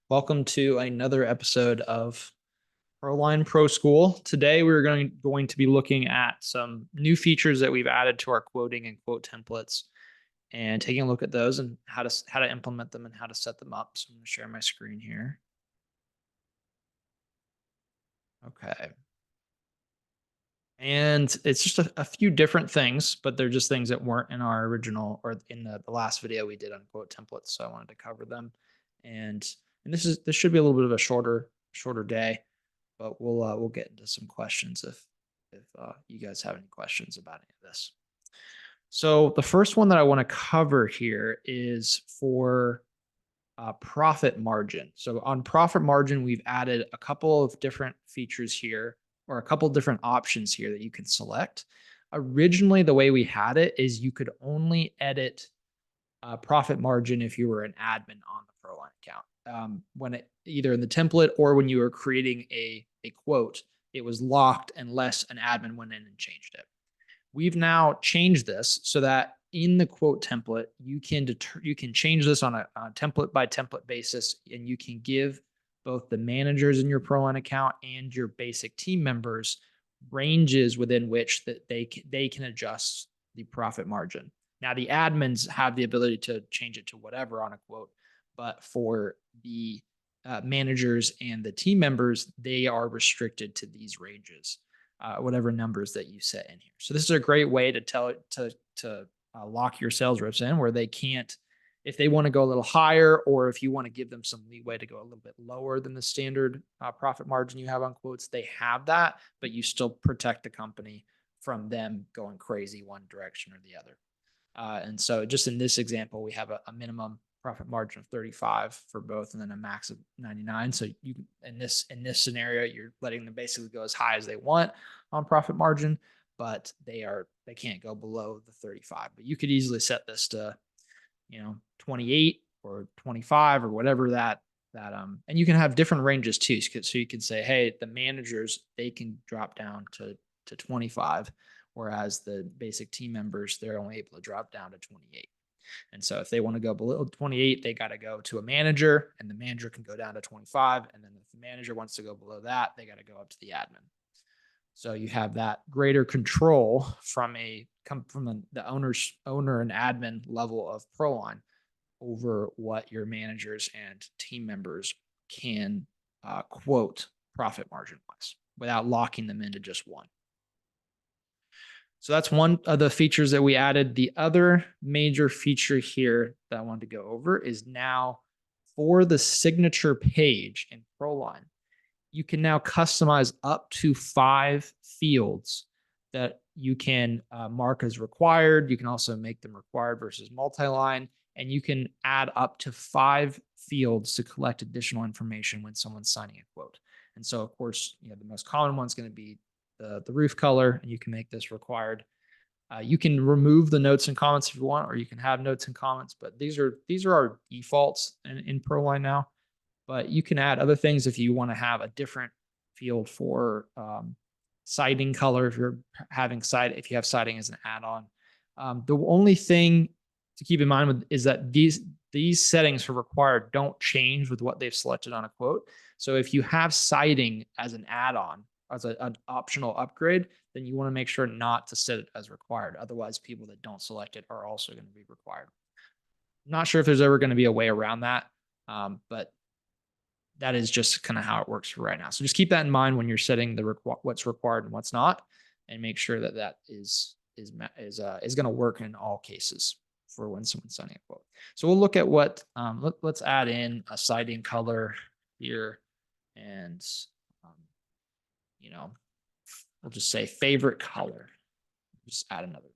Welcome to another episode of ProLine Pro School. Today we're going to be looking at some new features that we've added to our quoting and quote templates and taking a look at those and how to implement them and how to set them up. So I'm going to share my screen here. Okay. And it's just a few different things, but they're just things that weren't in our original or in the last video we did on quote templates. So I wanted to cover them. And this should be a little bit of a shorter day, but we'll get into some questions if you guys have any questions about any of this. So the first one that I want to cover here is for profit margin. So on profit margin, we've added a couple of different features here, or a couple of different options here that you can select. Originally, the way we had it is you could only edit profit margin if you were an admin on the ProLine account. When it either in the template or when you were creating a quote, it was locked unless an admin went in and changed it. We've now changed this so that in the quote template, you can change this on a template by template basis, and you can give both the managers in your ProLine account and your basic team members ranges within which that they can adjust the profit margin. Now, the admins have the ability to change it to whatever on a quote, but for the managers and the team members, they are restricted to these ranges, whatever numbers that you set in here. So this is a great way to lock your sales reps in where they can't, if they want to go a little higher, or if you want to give them some leeway to go a little bit lower than the standard profit margin you have on quotes, they have that, but you still protect the company from them going crazy one direction or the other. And so just in this example, we have a minimum profit margin of 35 for both, and then a max of 99. So you in this scenario, you're letting them basically go as high as they want on profit margin, but they can't go below the 35. But you could easily set this to 28 or 25 or whatever that and you can have different ranges too. So you can say, hey, the managers, they can drop down to 25, whereas the basic team members, they're only able to drop down to 28. And so if they want to go below 28, they got to go to a manager, and the manager can go down to 25. And then if the manager wants to go below that, they got to go up to the admin. So you have that greater control from the owner and admin level of ProLine over what your managers and team members can quote profit margin wise without locking them into just one. So that's one of the features that we added. The other major feature here that I wanted to go over is now for the signature page in ProLine, you can now customize up to 5 fields that you can mark as required. You can also make them required versus multi-line, and you can add up to 5 fields to collect additional information when someone's signing a quote. And so, of course, the most common one is going to be the roof color, and you can make this required. You can remove the notes and comments if you want, or you can have notes and comments, but these are our defaults in ProLine now. But you can add other things if you want to have a different field for siding color if you have siding as an add-on. The only thing to keep in mind is that these settings for required don't change with what they've selected on a quote. So if you have siding as an add-on, as an optional upgrade, then you want to make sure not to set it as required. Otherwise, people that don't select it are also going to be required. I'm not sure if there's ever going to be a way around that, but that is just kind of how it works for right now. So just keep that in mind when you're setting what's required and what's not, and make sure that is going to work in all cases for when someone's signing a quote. So we'll look at what let's add in a siding color here, and we'll just say favorite color. Just add another.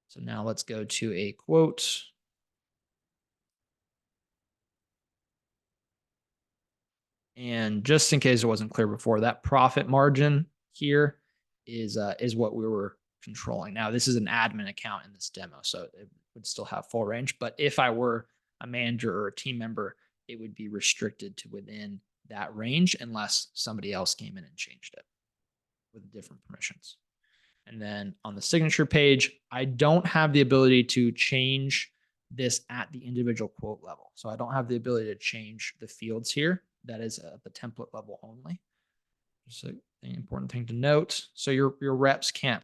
So now let's go to a quote. And just in case it wasn't clear before, that profit margin here is what we were controlling. Now, this is an admin account in this demo, so it would still have full range. But if I were a manager or a team member, it would be restricted to within that range unless somebody else came in and changed it with different permissions. And then on the signature page, I don't have the ability to change this at the individual quote level. So I don't have the ability to change the fields here. That is at the template level only. Just an important thing to note. So your reps can't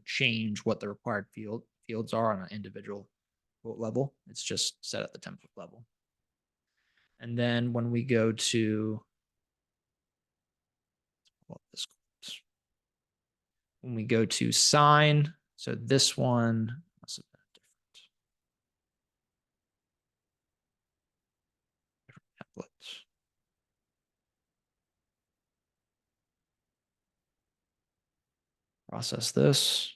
change what the required fields are on an individual quote level. It's just set at the template level. And then when we go to when we go to sign, so this one must have been different templates. Process this.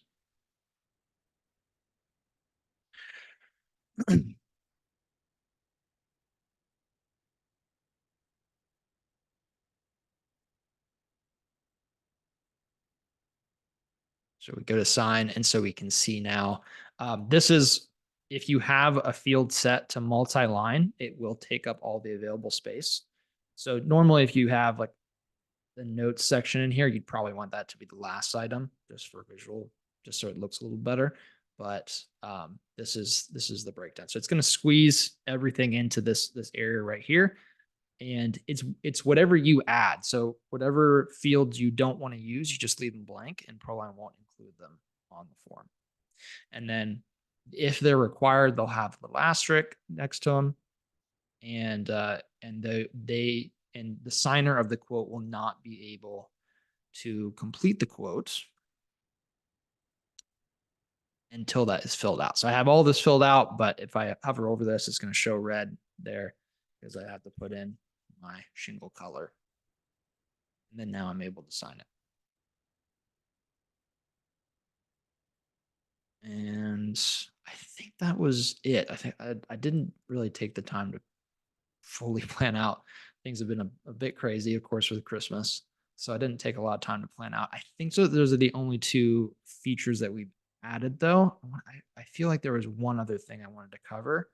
So we go to sign, and so we can see now, this is, if you have a field set to multi-line, it will take up all the available space. So normally if you have like the notes section in here, you'd probably want that to be the last item just for visual, just so it looks a little better. But this is the breakdown. So it's going to squeeze everything into this area right here. And it's whatever you add. So whatever fields you don't want to use, you just leave them blank, and ProLine won't include them on the form. And then if they're required, they'll have a little asterisk next to them, and the signer of the quote will not be able to complete the quote until that is filled out. So I have all this filled out, but if I hover over this, it's going to show red there because I have to put in my shingle color. And then now I'm able to sign it. And I think that was it. I think I didn't really take the time to fully plan out. Things have been a bit crazy, of course, with Christmas. So I didn't take a lot of time to plan out. I think so. Those are the only two features that we've added, though. I feel like there was one other thing I wanted to cover.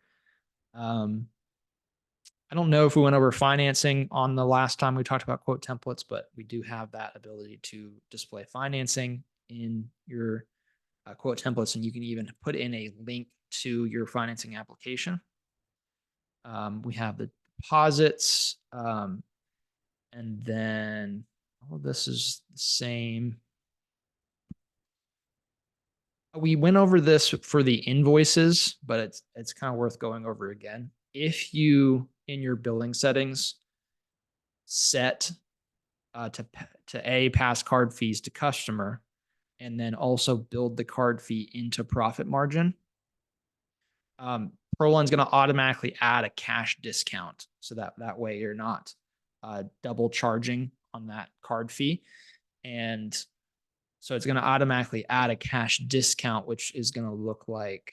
I don't know if we went over financing on the last time we talked about quote templates, but we do have that ability to display financing in your quote templates, and you can even put in a link to your financing application. We have the deposits, and then all of this is the same. We went over this for the invoices, but it's kind of worth going over again. If you, in your billing settings, set to pass card fees to customer, and then also build the card fee into profit margin, ProLine's going to automatically add a cash discount, so that way you're not double charging on that card fee. And so it's going to automatically add a cash discount, which is going to look like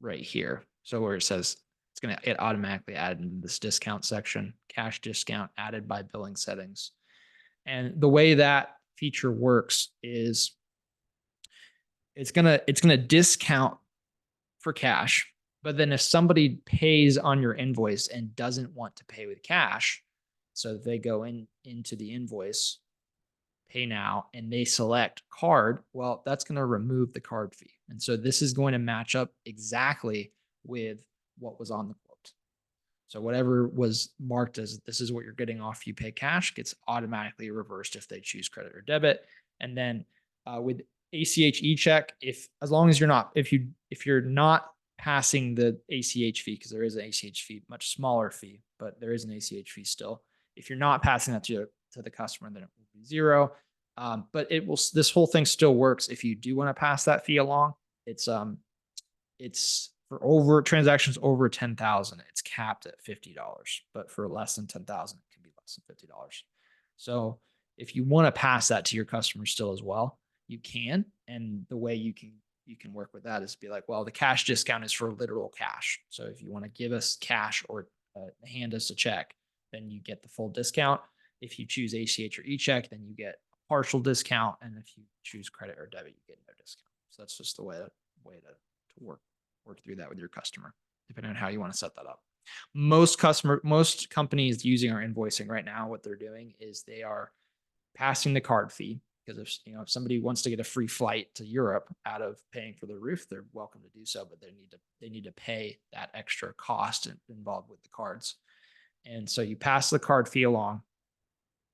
right here. So where it says it's going to get automatically added into this discount section, cash discount added by billing settings. And the way that feature works is it's going to discount for cash. But then if somebody pays on your invoice and doesn't want to pay with cash, so they go into the invoice, pay now, and they select card, well, that's going to remove the card fee. And so this is going to match up exactly with what was on the quote. So whatever was marked as this is what you're getting off you pay cash gets automatically reversed if they choose credit or debit. And then with ACH eCheck, as long as you're not, if you're not passing the ACH fee, because there is an ACH fee, much smaller fee, but there is an ACH fee still. If you're not passing that to the customer, then it will be zero. But this whole thing still works if you do want to pass that fee along. It's for transactions over 10,000, it's capped at $50, but for less than 10,000, it can be less than $50. So if you want to pass that to your customer still as well, you can. And the way you can work with that is be like, well, the cash discount is for literal cash. So if you want to give us cash or hand us a check, then you get the full discount. If you choose ACH or eCheck, then you get a partial discount. And if you choose credit or debit, you get no discount. So that's just the way to work through that with your customer, depending on how you want to set that up. Most companies using our invoicing right now, what they're doing is they are passing the card fee. because if somebody wants to get a free flight to Europe out of paying for the roof, they're welcome to do so, but they need to pay that extra cost involved with the cards. And so you pass the card fee along,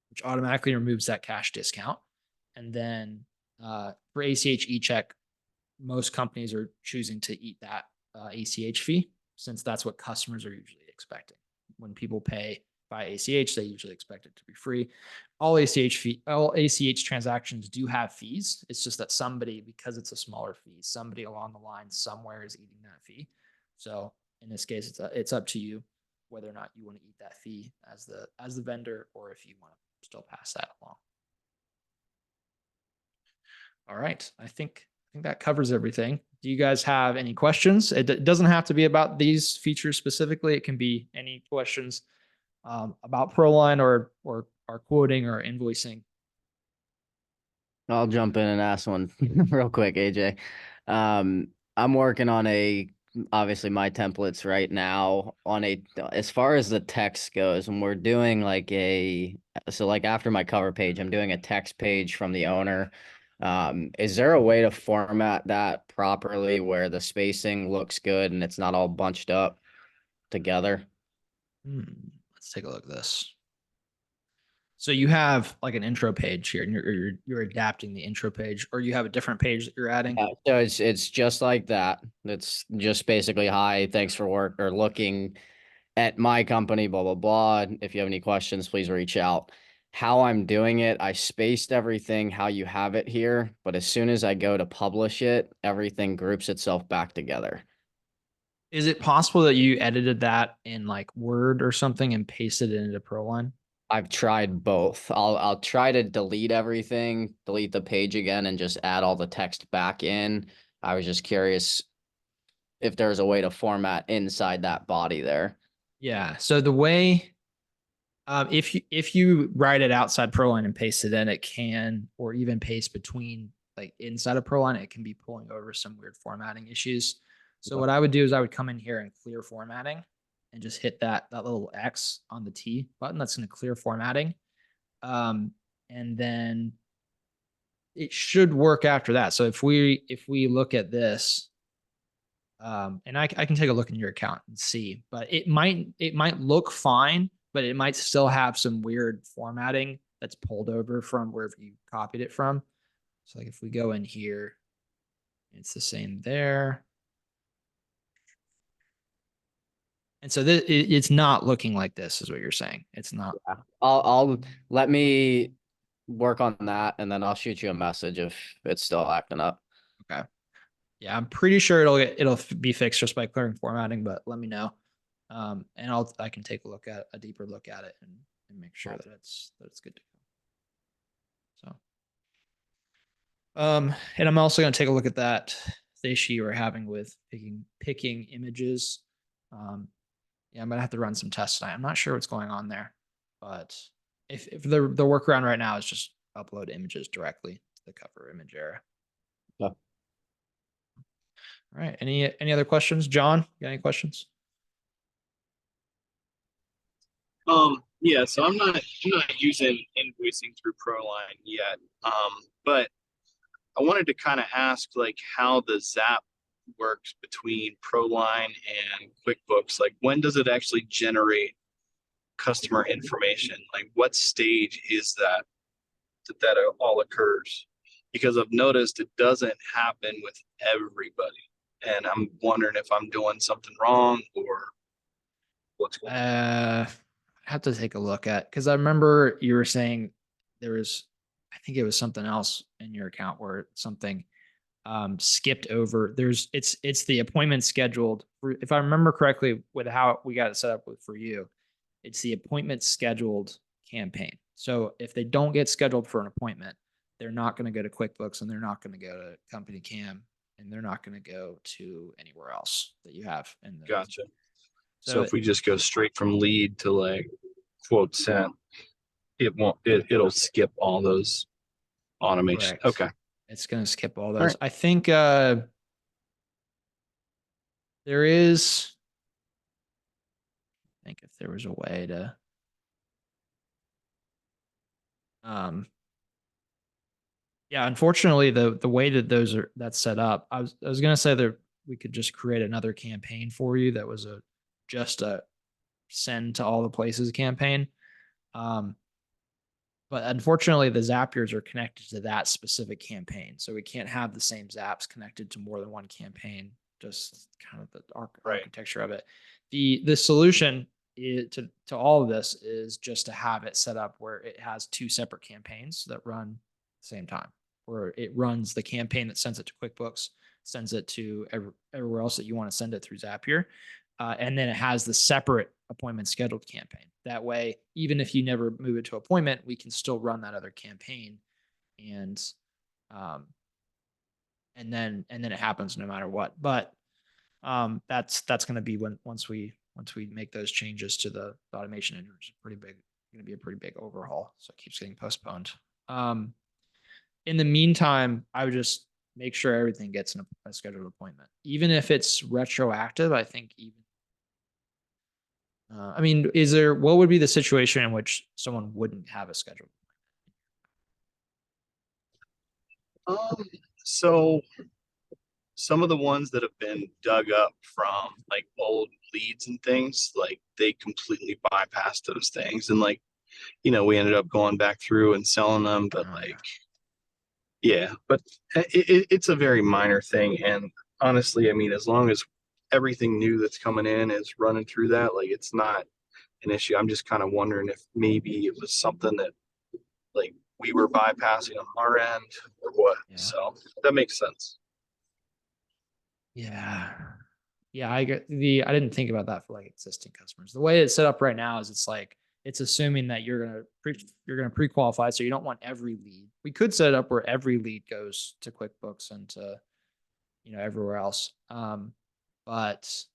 which automatically removes that cash discount. And then for ACH e-check, most companies are choosing to eat that ACH fee, since that's what customers are usually expecting. When people pay by ACH, they usually expect it to be free. All ACH transactions do have fees. It's just that somebody, because it's a smaller fee, somebody along the line somewhere is eating that fee. So in this case, it's up to you whether or not you want to eat that fee as the vendor, or if you want to still pass that along. All right, I think that covers everything. Do you guys have any questions? It doesn't have to be about these features specifically. It can be any questions about ProLine or our quoting or invoicing. I'll jump in and ask one real quick, AJ. I'm working on obviously my templates right now on as far as the text goes, and we're doing like after my cover page, I'm doing a text page from the owner. Is there a way to format that properly where the spacing looks good and it's not all bunched up together? Let's take a look at this. So you have like an intro page here, and you're adapting the intro page, or you have a different page that you're adding. Yeah, so it's just like that. It's just basically, hi, thanks for work or looking at my company, blah, blah, blah. If you have any questions, please reach out. How I'm doing it, I spaced everything how you have it here, but as soon as I go to publish it, everything groups itself back together. Is it possible that you edited that in like Word or something and pasted it into ProLine? I've tried both. I'll try to delete everything, delete the page again, and just add all the text back in. I was just curious if there's a way to format inside that body there. Yeah. So the way, if you write it outside ProLine and paste it in, it can, or even paste between like inside of ProLine, it can be pulling over some weird formatting issues. So what I would do is I would come in here and clear formatting, and just hit that little X on the T button. That's going to clear formatting. And then it should work after that. So if we look at this, and I can take a look in your account and see, but it might look fine, but it might still have some weird formatting that's pulled over from wherever you copied it from. So like if we go in here, it's the same there. And so it's not looking like this, is what you're saying. It's not. Yeah. I'll let me work on that, and then I'll shoot you a message if it's still acting up. Okay. Yeah, I'm pretty sure it'll be fixed just by clearing formatting, but let me know. And I can take a deeper look at it and make sure that it's good to go. So, and I'm also going to take a look at that issue you were having with picking images. Yeah, I'm gonna have to run some tests tonight. I'm not sure what's going on there, but if the workaround right now is just upload images directly to the cover image area. Yeah. All right. Any other questions, John? You got any questions? Yeah, so I'm not using invoicing through ProLine yet. But I wanted to kind of ask like how the Zap works between ProLine and QuickBooks. Like when does it actually generate customer information? Like what stage is that all occurs? Because I've noticed it doesn't happen with everybody. And I'm wondering if I'm doing something wrong or what's going on. I have to take a look at, because I remember you were saying there was, I think it was something else in your account where something skipped over. It's the appointment scheduled for, if I remember correctly, with how we got it set up for you, it's the appointment scheduled campaign. So if they don't get scheduled for an appointment, they're not going to go to QuickBooks, and they're not going to go to Company Cam, and they're not going to go to anywhere else that you have in the. Gotcha. So So if we just go straight from lead to like quote sent, it'll skip all those automations. correct. Okay. It's going to skip all All those. right. I think there is. I think if there was a way to Yeah, unfortunately, the way that that's set up, I was gonna say that we could just create another campaign for you that was just a send to all the places campaign. Um, but unfortunately, the Zapiers are connected to that specific campaign, so we can't have the same Zaps connected to more than one campaign. Just kind of the Right. architecture of it. The solution to all of this is just to have it set up where it has two separate campaigns that run at the same time, where it runs the campaign that sends it to QuickBooks, sends it to everywhere else that you want to send it through Zapier. And then it has the separate appointment scheduled campaign. That way, even if you never move it to appointment, we can still run that other campaign, and um, and then it happens no matter what. But that's going to be once we make those changes to the automation engine, which is pretty big, going to be a pretty big overhaul. So it keeps getting postponed. In the meantime, I would just make sure everything gets a scheduled appointment, even if it's retroactive. I think even. I mean, what would be the situation in which someone wouldn't have a schedule? So some of the ones that have been dug up from like old leads and things, like they completely bypassed those things. And like, we ended up going back through and selling them, but Oh, like, yeah, but it's a very minor thing. And honestly, I mean, as long as everything new that's coming in is running through that, like it's not an issue. I'm just kind of wondering if maybe it was something that like we were bypassing on our end or what. Yeah. So that makes sense. Yeah. Yeah, I didn't think about that for like existing customers. The way it's set up right now is it's assuming that you're gonna pre-qualify, so you don't want every lead. We could set it up where every lead goes to QuickBooks and to everywhere else. But so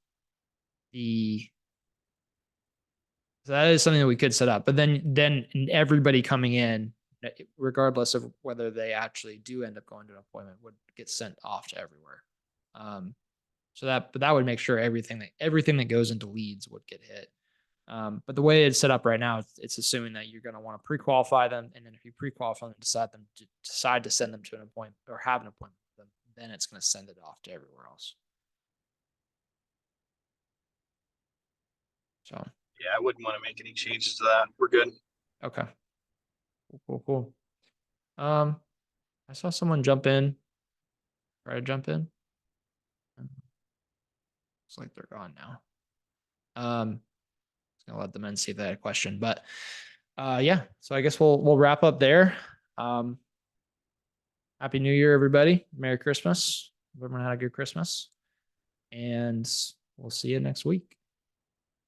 that is something that we could set up. But then everybody coming in, regardless of whether they actually do end up going to an appointment, would get sent off to everywhere. But that would make sure everything that goes into leads would get hit. But the way it's set up right now, it's assuming that you're going to want to pre-qualify them, and then if you pre-qualify them, decide to send them to an appointment or have an appointment with them, then it's going to send it off to everywhere else. So Yeah, I wouldn't want to make any changes to that. We're good. okay, cool. I saw someone jump in. Try to jump in. Looks like they're gone now. Just gonna let them in, see if they had a question. But yeah, so I guess we'll wrap up there. Happy New Year, everybody. Merry Christmas. Hope everyone had a good Christmas. And we'll see you next week.